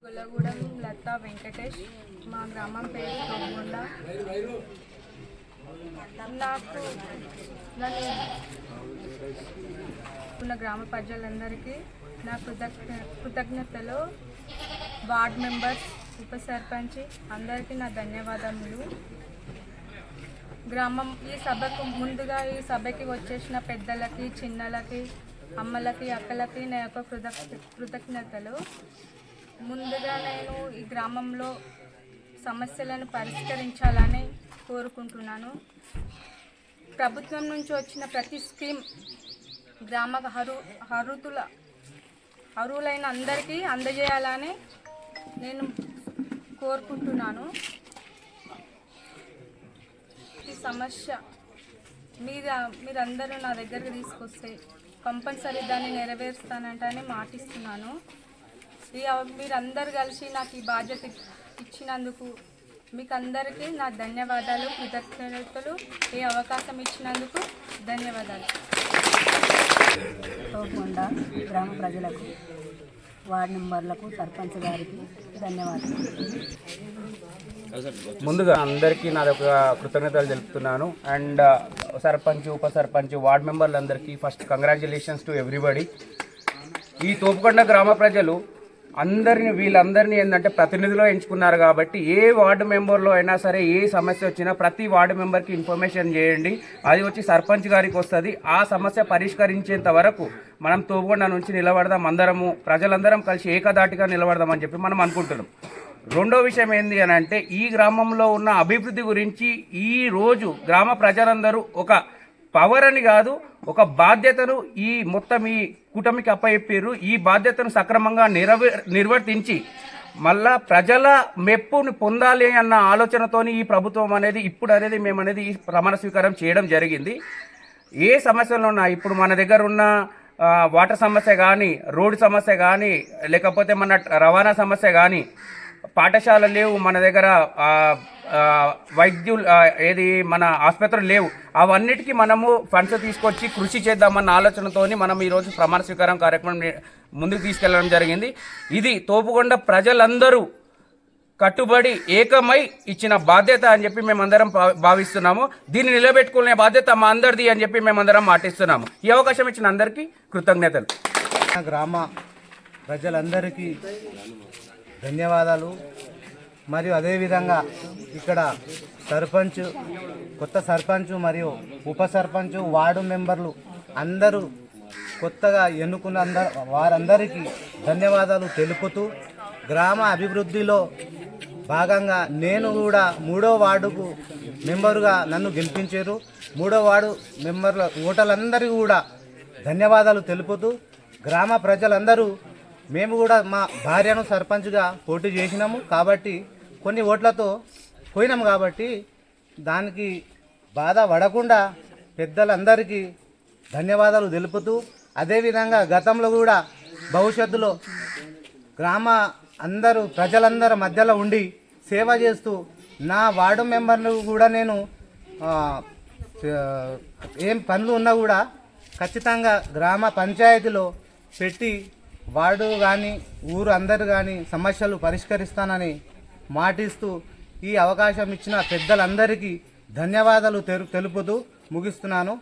గుల్లగూడెం లతా వెంకటేష్, మా గ్రామం పేరు తోగుండ. నాకు ఉన్న గ్రామ ప్రజలందరికీ నా కృతజ్ఞతలు. వార్డ్ మెంబర్స్, ఉప సర్పంచ్ అందరికీ నా ధన్యవాదములు. ఈ సభకి వచ్చేసిన పెద్దలకి, చిన్నలకి, అమ్మలకి, అక్కలకి నా యొక్క కృతజ్ఞతలు. ముందుగా నేను ఈ గ్రామంలో సమస్యలను పరిష్కరించాలని కోరుకుంటున్నాను. ప్రభుత్వం నుంచి వచ్చిన ప్రతి స్కీమ్ గ్రామ అర్హులైన అందరికీ అందజేయాలని నేను కోరుకుంటున్నాను. ఈ సమస్య మీరందరూ నా దగ్గరికి తీసుకొస్తే కంపల్సరీ దాన్ని నెరవేరుస్తానంటని మాటిస్తున్నాను. మీరందరూ కలిసి నాకు ఈ బాధ్యత ఇచ్చినందుకు మీకు అందరికీ నా ధన్యవాదాలు, కృతజ్ఞతలు. ఈ అవకాశం ఇచ్చినందుకు ధన్యవాదాలు. తోగుండ గ్రామ ప్రజలకు, వార్డు మెంబర్లకు, సర్పంచ్ గారికి ధన్యవాదాలు. ముందుగా అందరికీ నాదొక కృతజ్ఞతలు తెలుపుతున్నాను. అండ్ సర్పంచ్, ఉప సర్పంచ్, వార్డు మెంబర్లందరికీ ఫస్ట్ కంగ్రాచులేషన్స్ టు ఎవ్రీబడి. ఈ తోపుకొండ గ్రామ ప్రజలు వీళ్ళందరినీ ఏంటంటే ప్రతినిధిలో ఎంచుకున్నారు కాబట్టి ఏ వార్డు మెంబర్లో అయినా సరే ఏ సమస్య వచ్చినా ప్రతి వార్డు మెంబర్కి ఇన్ఫర్మేషన్ చేయండి. అది వచ్చి సర్పంచ్ గారికి వస్తుంది. ఆ సమస్య పరిష్కరించేంత వరకు మనం తోపుకొండ నుంచి నిలబడదాం, ప్రజలందరం కలిసి ఏకదాటిగా నిలబడదామని చెప్పి మనం అనుకుంటున్నాం. రెండో విషయం ఏంటి అని అంటే, ఈ గ్రామంలో ఉన్న అభివృద్ధి గురించి ఈ రోజు గ్రామ ప్రజలందరూ ఒక పవర్ అని కాదు, ఒక బాధ్యతను ఈ కూటమికి అప్పచెప్పారు. ఈ బాధ్యతను సక్రమంగా నిర్వర్తించి మళ్ళా ప్రజల మెప్పుని పొందాలి అన్న ఆలోచనతోని ఈ ప్రభుత్వం అనేది ఈ ప్రమాణ స్వీకారం చేయడం జరిగింది. ఏ సమస్యలు ఉన్నా, ఇప్పుడు మన దగ్గర ఉన్న వాటర్ సమస్య కానీ, రోడ్డు సమస్య కానీ, లేకపోతే మన రవాణా సమస్య కానీ, పాఠశాలలు లేవు మన దగ్గర, మన ఆసుపత్రులు లేవు, అవన్నిటికీ మనము ఫండ్స్ తీసుకొచ్చి కృషి చేద్దామన్న ఆలోచనతోని మనం ఈరోజు ప్రమాణ స్వీకారం కార్యక్రమం ముందుకు తీసుకెళ్లడం జరిగింది. ఇది తోపుకొండ ప్రజలందరూ కట్టుబడి ఏకమై ఇచ్చిన బాధ్యత అని చెప్పి మేమందరం భావిస్తున్నాము. దీన్ని నిలబెట్టుకునే బాధ్యత మా అందరిది అని చెప్పి మేమందరం మాటిస్తున్నాము. ఈ అవకాశం ఇచ్చిన అందరికీ కృతజ్ఞతలు. గ్రామ ప్రజలందరికీ ధన్యవాదాలు. మరియు అదేవిధంగా ఇక్కడ కొత్త సర్పంచ్ మరియు ఉప సర్పంచ్, వార్డు మెంబర్లు అందరూ కొత్తగా ఎన్నుకున్న వారందరికీ ధన్యవాదాలు తెలుపుతూ, గ్రామ అభివృద్ధిలో భాగంగా నేను కూడా 3వ వార్డుకు మెంబరుగా నన్ను గెలిపించారు. 3వ వార్డు మెంబర్ల ఓటర్లందరికీ కూడా ధన్యవాదాలు తెలుపుతూ, గ్రామ ప్రజలందరూ మేము కూడా మా భార్యను సర్పంచ్గా పోటీ చేసినాము కాబట్టి కొన్ని ఓట్లతో పోయినాము కాబట్టి దానికి బాధ పడకుండా పెద్దలందరికీ ధన్యవాదాలు తెలుపుతూ, అదేవిధంగా గతంలో కూడా భవిష్యత్తులో ప్రజలందరి మధ్యలో ఉండి సేవ చేస్తూ నా వార్డు మెంబర్ను కూడా నేను ఏం పనులు ఉన్నా కూడా ఖచ్చితంగా గ్రామ పంచాయతీలో పెట్టి వార్డు కానీ ఊరు అందరు కానీ సమస్యలు పరిష్కరిస్తానని మాటిస్తూ ఈ అవకాశం ఇచ్చిన పెద్దలందరికీ ధన్యవాదాలు తెలుపుతూ ముగిస్తున్నాను.